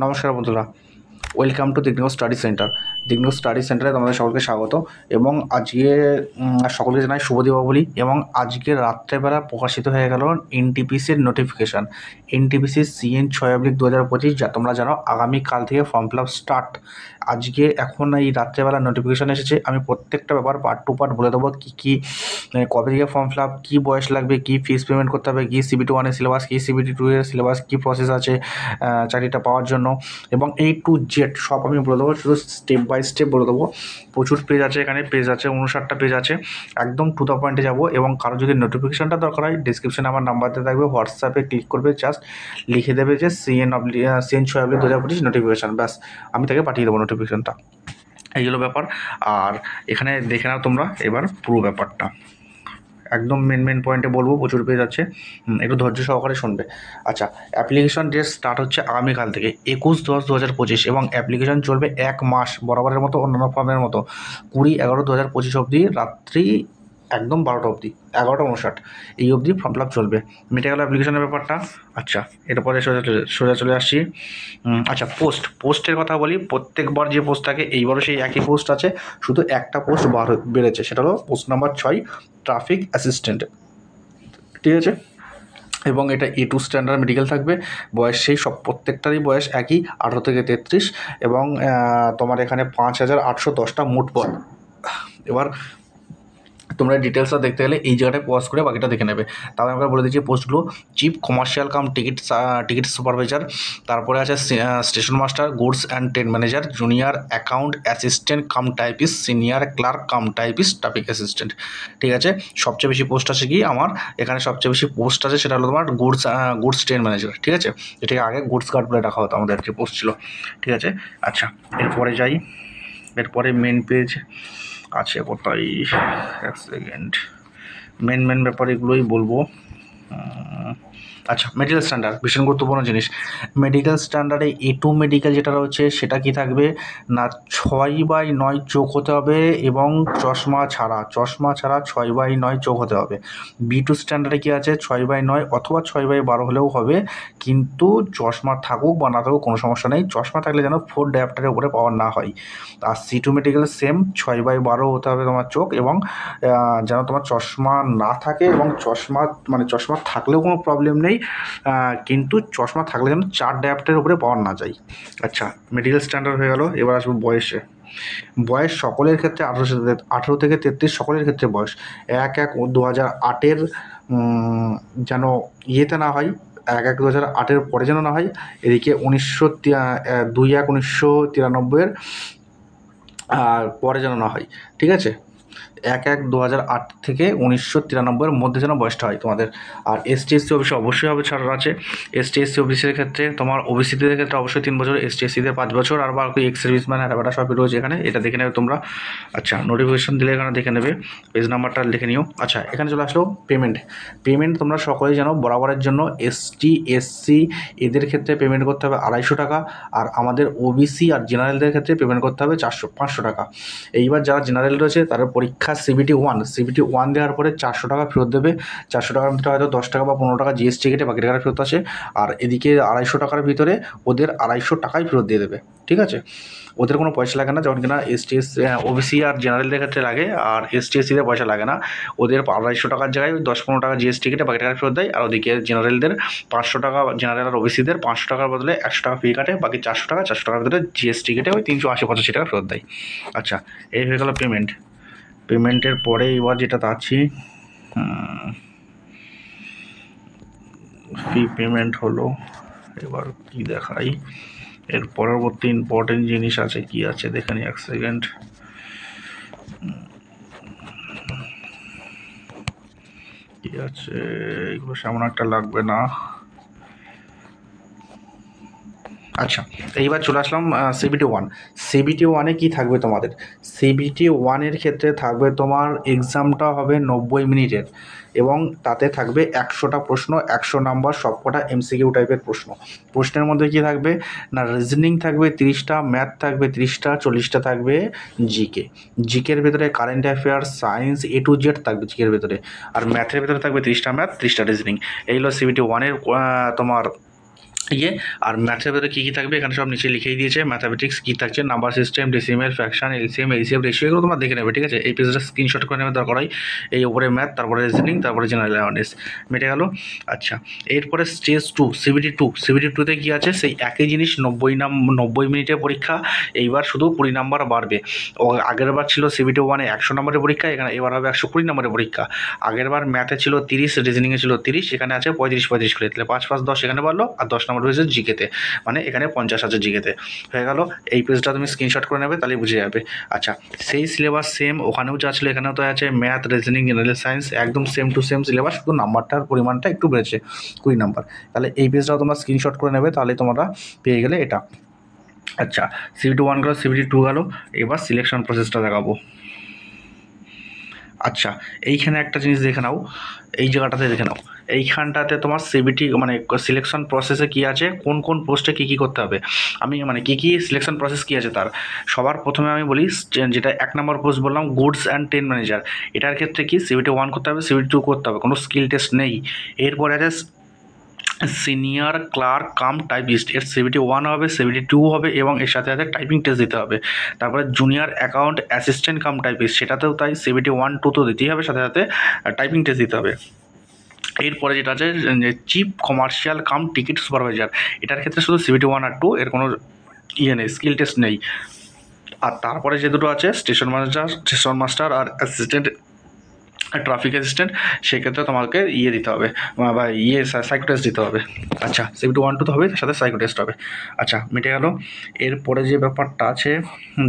নমস্কার বন্ধুরা, welcome to Dignew study centre. Dignew study সেন্টারে তোমাদের সকলকে স্বাগত এবং আজকে সকলকে জানাই শুভ দীপাবলি। এবং আজকে রাত্রেবেলা প্রকাশিত হয়ে গেল এনটিপিসির নোটিফিকেশান, এনটিপিসি CN 6/2025, যা তোমরা জানো আগামীকাল থেকে ফর্ম ফিল আপ স্টার্ট। আজকে এখন এই রাত্রেবেলা নোটিফিকেশান এসেছে। আমি প্রত্যেকটা ব্যাপার পার্ট টু পার্ট বলে দেবো, কী কবে থেকে ফর্ম ফিল আপ, কী বয়স লাগবে, কী ফিস পেমেন্ট করতে হবে, কী CBT 1-এর সিলেবাস, কী CBT 2-এর সিলেবাস, কী প্রসেস আছে চাকরিটা পাওয়ার জন্য, এবং A to Z সব আমি বলে দেবো, শুধু স্টেপ বাই স্টেপ বলে দেবো। প্রচুর পেজ আছে, এখানে পেজ আছে 59টা পেজ আছে, একদম টু দ্য পয়েন্টে যাবো। এবং কারো যদি নোটিফিকেশানটা দরকার হয়, ডিসক্রিপশানে আমার নাম্বার দিয়ে থাকবে, হোয়াটসঅ্যাপে ক্লিক করবে, জাস্ট লিখে দেবে যে CN 6/2025 নোটিফিকেশান, ব্যাস আমি তাকে পাঠিয়ে দেবো নোটিফিকেশানটা। এই হলো ব্যাপার। আর এখানে দেখে নাও তোমরা এবার পুরো ব্যাপারটা, একদম মেন পয়েন্টে বলবো, প্রচুর পেজ আছে, একটু ধৈর্য সহকারে শুনবে। আচ্ছা, অ্যাপ্লিকেশন ডেট স্টার্ট হচ্ছে আগামীকাল থেকে 21/10/2025 এবং অ্যাপ্লিকেশন চলবে 1 মাস, বরাবরের মতো অন্যান্য ফর্মের মতো 20/11/2025 অবধি, রাত্রি একদম 12টা অবধি, 11টা 59 এই অবধি ফর্ম ফিল আপ চলবে। মিটে গেল অ্যাপ্লিকেশনের ব্যাপারটা। আচ্ছা, এরপরে সোজা চলে আসছি। আচ্ছা, পোস্টের কথা বলি। প্রত্যেকবার যে পোস্ট থাকে, এইবারও সেই একই পোস্ট আছে, শুধু একটা পোস্ট বেড়েছে, সেটা হলো পোস্ট নাম্বার 6, ট্রাফিক অ্যাসিস্ট্যান্ট। ঠিক আছে, এবং এটা A2 স্ট্যান্ডার্ড মেডিকেল থাকবে। বয়স সেই সব প্রত্যেকটারই বয়স একই, 18 থেকে 33, এবং তোমার এখানে 5810টা মোট পদ। এবার তোমরা ডিটেলসটা দেখতে গেলে এই জায়গাটায় পজ করে বাকিটা দেখে নেবে। তাহলে আমরা বলে দিচ্ছি পোস্টগুলো: chief commercial cum ticket supervisor, তারপরে আছে station master, goods and train manager, junior account assistant cum typist, senior clerk cum typist, traffic assistant. ঠিক আছে, সবচেয়ে বেশি পোস্ট আছে কি আমার এখানে, সবচেয়ে বেশি পোস্ট আছে সেটা হলো তোমার গুডস ট্রেন ম্যানেজার। ঠিক আছে, এটাকে আগে গুডস গার্ড বলে রাখা হতো, আমাদের যে পোস্ট ছিল। ঠিক আছে, আচ্ছা এরপরে যাই। এরপরে মেন পেজ আছে কোথায়, এক সেকেন্ড, মেন ব্যাপার এগুলোই বলবো। আচ্ছা, মেডিকেল স্ট্যান্ডার্ড ভীষণ গুরুত্বপূর্ণ জিনিস। মেডিকেল স্ট্যান্ডার্ডে A2 মেডিকেল যেটা রয়েছে সেটা কি থাকবে না, 6/9 চোখ হতে হবে এবং চশমা ছাড়া 6/9 চোখ হতে হবে। B2 স্ট্যান্ডার্ডে কি আছে, 6/9 অথবা 6/12 হলেও হবে, কিন্তু চশমা থাকুক বা না থাকুক কোনো সমস্যা নেই। চশমা থাকলে যেন 4 ডায়াপ্টারের উপরে পাওয়ার না হয়। আর C2 মেডিকেল সেম, 6/12 হতে হবে তোমার চোখ, এবং যেন তোমার চশমা না থাকে, এবং চশমা থাকলেও কোনো প্রবলেম নেই, কিন্তু চশমা থাকলে যেন 4 ডায়াপ্টারের উপরে পাওয়ার না যায়। আচ্ছা, মেডিকেল স্ট্যান্ডার্ড হয়ে গেল। এবার আসবো বয়সে। বয়স সকলের ক্ষেত্রে 18 থেকে 33 সকলের ক্ষেত্রে বয়স 1/1/2008 যেন ইয়েতে না হয়, 1/1/2008 পরে যেন না হয়। এদিকে 2/1/1993 পরে যেন না হয়। ঠিক আছে, 1/1/2008 থেকে 1993 মধ্যে যেন বয়সটা হয় তোমাদের। আর ST/SC অফিসে অবশ্যই হবে ছাড় আছে। ST/SC অফিসের ক্ষেত্রে তোমার OBC-দের ক্ষেত্রে অবশ্যই 3 বছর, ST/SC-দের 5 বছর, আর বাকি এক্স সার্ভিসম্যান হ্যাঁ সবই রয়েছে এখানে, এটা দেখে নেবে তোমরা। আচ্ছা, নোটিফিকেশন দিলে এখানে দেখে নেবে, পেজ নাম্বারটা লিখে নিও। আচ্ছা, এখানে চলে আসলো পেমেন্ট তোমরা সকলেই জানো, বরাবরের জন্য ST/SC এদের ক্ষেত্রে পেমেন্ট করতে হবে 250 টাকা, আর আমাদের OBC আর জেনারেলদের ক্ষেত্রে পেমেন্ট করতে হবে 500 টাকা। এইবার যারা জেনারেল রয়েছে তাদের পরীক্ষা CBT 1 দেওয়ার পরে 400 টাকা ফেরত দেবে। 400 টাকার ভিতরে হয়তো 10 টাকা বা 15 টাকা GST কেটে বাকি টাকাটা ফেরত আসে। আর এদিকে 250 টাকার ভিতরে ওদের 250 টাকাই ফেরত দিয়ে দেবে। ঠিক আছে, ওদের কোনো পয়সা লাগে না, যেমন কিনা ST/SC OBC আর জেনারেলদের ক্ষেত্রে লাগে, আর ST/SC-দের পয়সা লাগে না। ওদের 250 টাকার জায়গায় 10-15 টাকা GST কেটে বাকি টাকা ফেরত দেয়। আর ওদিকে জেনারেলদের 500 টাকা, জেনারেল আর OBC-দের 500 টাকার বদলে 100 টাকা ফি কাটে, বাকি 400 টাকার ভিতরে GST কেটে ওই 380-85 টাকা ফেরত দেয়। আচ্ছা, এই হয়ে গেল পেমেন্টের পরে এবার যেটা আছি, ফি পেমেন্ট হলো। এবার কি দেখাই, এর পরবর্তী ইম্পর্টেন্ট জিনিস আছে, কি আছে দেখে নি, এক সেকেন্ড। কি আছে এগুলো সেমন একটা লাগবে না। আচ্ছা, এইবার চলে আসলাম CBT 1-এ কী থাকবে তোমাদের। CBT 1-এর ক্ষেত্রে থাকবে তোমার এক্সামটা হবে 90 মিনিটের, এবং তাতে থাকবে 100টা প্রশ্ন, 100 নাম্বার, সবকটা MCQ টাইপের প্রশ্ন। প্রশ্নের মধ্যে কী থাকবে না, রিজনিং থাকবে 30টা, ম্যাথ থাকবে 30টা, 40টা থাকবে জিকের ভেতরে current affairs, science A to Z থাকবে জিকের ভেতরে, আর ম্যাথের ভেতরে থাকবে 30টা ম্যাথ, 30টা রিজনিং। এই হলো CBT 1-এর তোমার ইয়ে আর ম্যাথের ভেতরে কী কী থাকবে এখানে সব নিচে লিখেই দিয়েছে। ম্যাথামেটিক্স কী থাকছে, number system, decimal, fraction, LCM, HCF, ratio, এগুলো তোমরা দেখে নেবে, ঠিক আছে। এই পেজটা স্ক্রিনশট করে নেবে দরকার হয়। এই ওপরে ম্যাথ, তারপরে রিজনিং, তারপরে জেনারেল অ্যাওয়ারনেস, মিটে গেল। আচ্ছা, এরপরে স্টেজ 2 সিবিটি টুতে কী আছে, সেই একই জিনিস 90 মিনিটের পরীক্ষা, এইবার শুধু 20 নাম্বার বাড়বে। ও আগের বার ছিল সিবিটি 1-এ 100 নম্বরের পরীক্ষা, এবার হবে 120 নম্বরের পরীক্ষা। আগের বার ম্যাথে ছিল 30, রিজনিংয়ে ছিল 30, এখানে আছে 35 করে, তাহলে 5-5-10 এখানে বাড়লো, আর 10 নম্বর হয়েছে জিকেতে, মানে এখানে 50 আছে জিকেতে, হয়ে গেল। এই পেজটা তুমি স্ক্রিনশট করে নেবে, তাহলে বুঝে যাবে। আচ্ছা, সেই সিলেবাস সেম ওখানেও যা ছিল এখানেও তো আছে, ম্যাথ, রিজনিং, জেনারেল সায়েন্স, একদম সেম টু সেম সিলেবাস, শুধু নাম্বারটার পরিমাণটা একটু বেড়েছে, 20 নাম্বার। তাহলে এই পেজটাও তোমরা স্ক্রিনশট করে নেবে, তাহলে তোমরা পেয়ে গেলে এটা। আচ্ছা, সিবিটি 1 গেল, সিবিটি 2 গেল, এবার সিলেকশন প্রসেসটা দেখাবো। আচ্ছা, এইখানে একটা জিনিস দেখে নাও, এই জায়গাটাতে দেখে নাও, এইখানটাতে তোমার সিবিটি মানে সিলেকশন প্রসেসে কী আছে, কোন কোন পোস্টে কী কী করতে হবে, আমি মানে কী কী সিলেকশন প্রসেস কী আছে তার। সবার প্রথমে আমি বলি, যেটা 1 নম্বর পোস্ট বললাম, গুডস অ্যান্ড ট্রেন ম্যানেজার, এটার ক্ষেত্রে কি সিবিটি 1 করতে হবে, সিবিটি 2 করতে হবে, কোনো স্কিল টেস্ট নেই। এরপরে আছে সিনিয়র ক্লার্ক কাম টাইপিস্ট, এর সিবিটি 1 হবে, সিবিটি 2 হবে, এবং এর সাথে সাথে টাইপিং টেস্ট দিতে হবে। তারপরে junior account assistant cum typist, সেটাতেও তাই সিবিটি 1-2 তো দিতেই হবে, সাথে সাথে টাইপিং টেস্ট দিতে হবে। এরপরে যেটা আছে chief commercial cum ticket supervisor, এটার ক্ষেত্রে শুধু সিবিটি 1 আর 2, এর কোনো ইয়ে নেই, স্কিল টেস্ট নেই। আর তারপরে যে দুটো আছে স্টেশন মাস্টার আর অ্যাসিস্ট্যান্ট ট্রাফিক অ্যাসিস্ট্যান্ট, সেক্ষেত্রে তোমাকে ইয়ে দিতে হবে, বা সাইকো টেস্ট দিতে হবে। আচ্ছা, সিবিটি 1-2 তো হবে, তার সাথে সাইকো টেস্ট হবে। আচ্ছা, মিটে গেল। এরপরে যে ব্যাপারটা আছে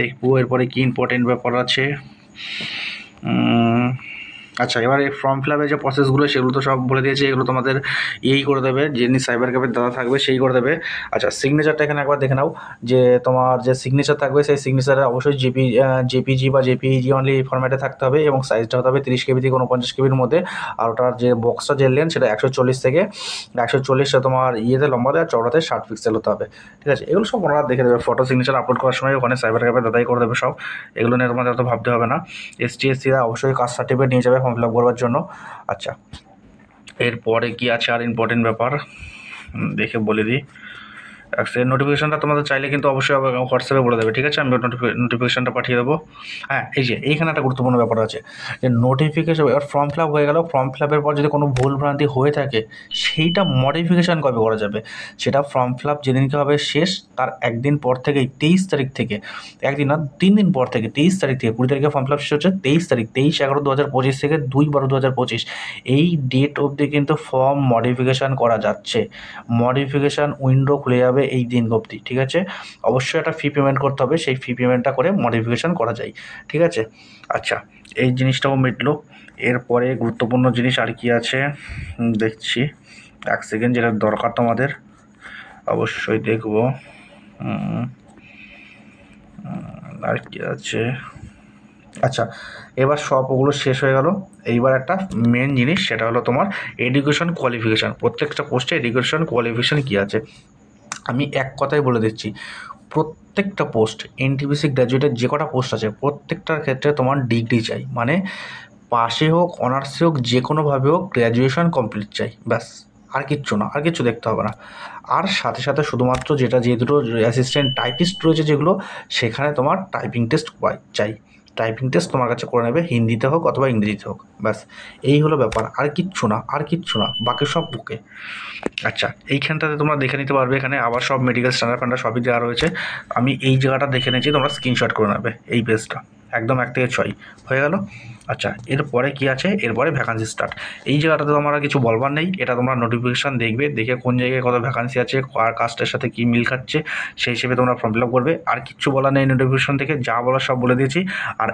দেখবো, এরপরে কি ইম্পর্টেন্ট ব্যাপার আছে। আচ্ছা, এবার এই ফর্ম ফিল আপের যে প্রসেসগুলো সেগুলো তো সব বলে দিয়েছে, এগুলো তোমাদের এই করে দেবে, যিনি সাইবার ক্যাফের দাদা থাকবে সেই করে দেবে। আচ্ছা, সিগনেচারটা এখানে একবার দেখে নাও, যে তোমার যে সিগনেচার থাকবে সেই সিগনেচারে অবশ্যই জেপিজি বা জেপিইজি অনলি ফরম্যাটে থাকতে হবে, এবং সাইজটা হতে হবে 30 কেবি থেকে 49 কেবির মধ্যে। আর ওটার যে বক্সটা যে লেন্থ সেটা 140 থেকে 140 তোমার ইয়েতে লম্বাতে আর চওড়াতে 60 পিক্সেল হতে হবে, ঠিক আছে। এগুলো সব ওনারা দেখে দেবে, ফটো সিগনেচার আপলোড করার সময় ওখানে সাইবার ক্যাফের দাদাই করে দেবে সব, এগুলো নিয়ে তোমাদের অত ভাবতে হবে না। এসটিএসসিরা অবশ্যই কাস্ট সার্টিফিকেট নিয়ে যাবে ফর্ম ফিল আপ করবার জন্য। আচ্ছা, এরপরে কি আছে আর ইম্পর্টেন্ট ব্যাপার দেখে বলে দিই। নোটিফিকেশনটা তোমাদের চাইলে কিন্তু অবশ্যই হোয়াটসঅ্যাপে বলে দেবে, ঠিক আছে, আমি নোটিফিকেশনটা পাঠিয়ে দেবো। হ্যাঁ, এই যে এইখানে একটা গুরুত্বপূর্ণ ব্যাপার আছে, যে নোটিফিকেশন এবার ফর্ম ফিল আপ হয়ে গেল, ফর্ম ফিল আপের পর যদি কোনো ভুল ভ্রান্তি হয়ে থাকে সেইটা মডিফিকেশান কবে করা যাবে, সেটা ফর্ম ফিল আপ যেদিনকে হবে শেষ তার একদিন পর থেকেই, 23 তারিখ থেকে, একদিন না 3 দিন পর থেকে, 23 তারিখ থেকে, 20 তারিখে ফর্ম ফিল আপ শেষ হচ্ছে, 23 তারিখ, 23/11/2025 থেকে 2/12/2025 এই ডেট অবধি কিন্তু ফর্ম মডিফিকেশান করা যাচ্ছে। মডিফিকেশান উইন্ডো খুলে যাবে এই দিন অবধি, ঠিক আছে। অবশ্যই একটা ফি পেমেন্ট করতে হবে, সেই ফি পেমেন্টটা করে মডিফিকেশান করা যায়, ঠিক আছে। আচ্ছা, এই জিনিসটাও মিটলো। এরপরে গুরুত্বপূর্ণ জিনিস আর কি আছে দেখছি, 1 সেকেন্ড, যেটা দরকার তোমাদের অবশ্যই দেখবো। আর কি আছে, আচ্ছা, এবার সব ওগুলো শেষ হয়ে গেল। এইবার একটা মেন জিনিস, সেটা হলো তোমার এডুকেশন কোয়ালিফিকেশান। প্রত্যেকটা পোস্টে এডুকেশন কোয়ালিফিকেশান কী আছে আমি এক কথায় বলে দিচ্ছি। প্রত্যেকটা পোস্ট এনটিপিসি গ্র্যাজুয়েটের যে কটা পোস্ট আছে প্রত্যেকটার ক্ষেত্রে তোমার ডিগ্রি চাই, মানে পাশে হোক, অনার্সে হোক, যে কোনোভাবে হোক গ্র্যাজুয়েশন কমপ্লিট চাই, ব্যাস, আর কিচ্ছু না, আর কিচ্ছু দেখতে হবে না। আর সাথে সাথে শুধুমাত্র যেটা যে দুটো অ্যাসিস্ট্যান্ট টাইপিস্ট রয়েছে যেগুলো, সেখানে তোমার টাইপিং টেস্ট চাই, টাইপিং টেস্ট তোমার কাছে করে নেবে, হিন্দিতে হোক অথবা ইংরেজিতে হোক, ব্যাস এই হলো ব্যাপার, আর কিচ্ছু না, আর কিচ্ছু না, বাকি সব বুকে। আচ্ছা, এইখানটাতে তোমরা দেখে নিতে পারবে, এখানে আবার সব মেডিকেল স্ট্যান্ডার্ড ফ্যান্ডার্ড সবই দেওয়া রয়েছে। আমি এই জায়গাটা দেখে নিয়েছি, তোমরা স্ক্রিনশট করে নেবে এই পেজটা, একদম 1 থেকে 6 হয়ে গেল। আচ্ছা, এরপরে কি আছে, এরপরে ভ্যাকান্সি স্টার্ট, এই জায়গাটাতে তোমার কিছু বলবার নেই, এটা তোমরা নোটিফিকেশান দেখবে, দেখে কোন জায়গায় কত ভ্যাকান্সি আছে, আর কাস্টের সাথে কী মিল খাচ্ছে সেই হিসেবে তোমরা ফর্ম ফিল আপ করবে। আর কিচ্ছু বলার নেই নোটিফিকেশান থেকে, যা বলার সব বলে দিয়েছি। আর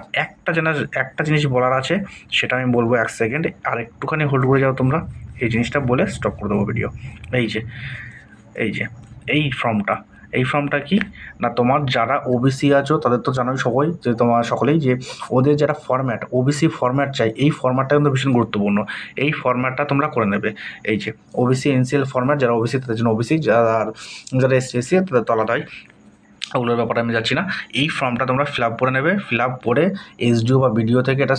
একটা জিনিস বলার আছে, সেটা আমি বলবো 1 সেকেন্ড, আর একটুখানি হোল্ড করে যাও তোমরা, এই জিনিসটা বলে স্টপ করে দেবো ভিডিও। এই ফর্মটা কি না, তোমার যারা ওবিসি আছো তাদের তো জানোই সবাই, যে তোমার সকলেই যে ওদের যারা ফরম্যাট ওবিসি ফরম্যাট চাই, এই ফরম্যাটটা কিন্তু ভীষণ গুরুত্বপূর্ণ, এই ফরম্যাটটা তোমরা করে নেবে। এই যে ওবিসি এনসিএল ফরম্যাট, যারা ওবিসি তাদের জন্য ওবিসি, যারা এসসি তাদের তো আলাদাই। ওগুলোর ব্যাপারে আমি যাচ্ছি না। এই ফর্মটা তোমরা ফিল আপ করে নেবে, ফিল আপ করে এসডিও বা বিডিও থেকে এটা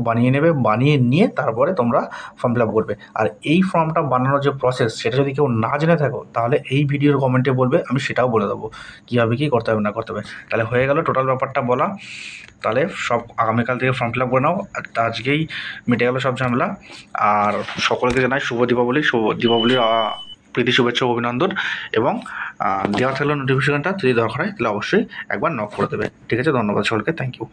বানিয়ে নেবে, বানিয়ে নিয়ে তারপরে তোমরা ফর্ম ফিল আপ করবে। আর এই ফর্মটা বানানোর যে প্রসেস সেটা যদি কেউ না জেনে থাকো তাহলে এই ভিডিওর কমেন্টে বলবে, আমি সেটাও বলে দেবো কীভাবে কী করতে হবে না করতে হবে। তাহলে হয়ে গেল টোটাল ব্যাপারটা বলা। তাহলে সব আগামীকাল থেকে ফর্ম ফিল আপ করে নাও, আজকেই মিটে গেল সব ঝামেলা। আর সকলকে জানাই শুভ দীপাবলির প্রীতি শুভেচ্ছা অভিনন্দন। এবং দেওয়া থাকলে নোটিফিকেশনটা যদি দরকার হয় তাহলে অবশ্যই একবার নক করে দেবে। ঠিক আছে, ধন্যবাদ সকলকে, থ্যাংক ইউ।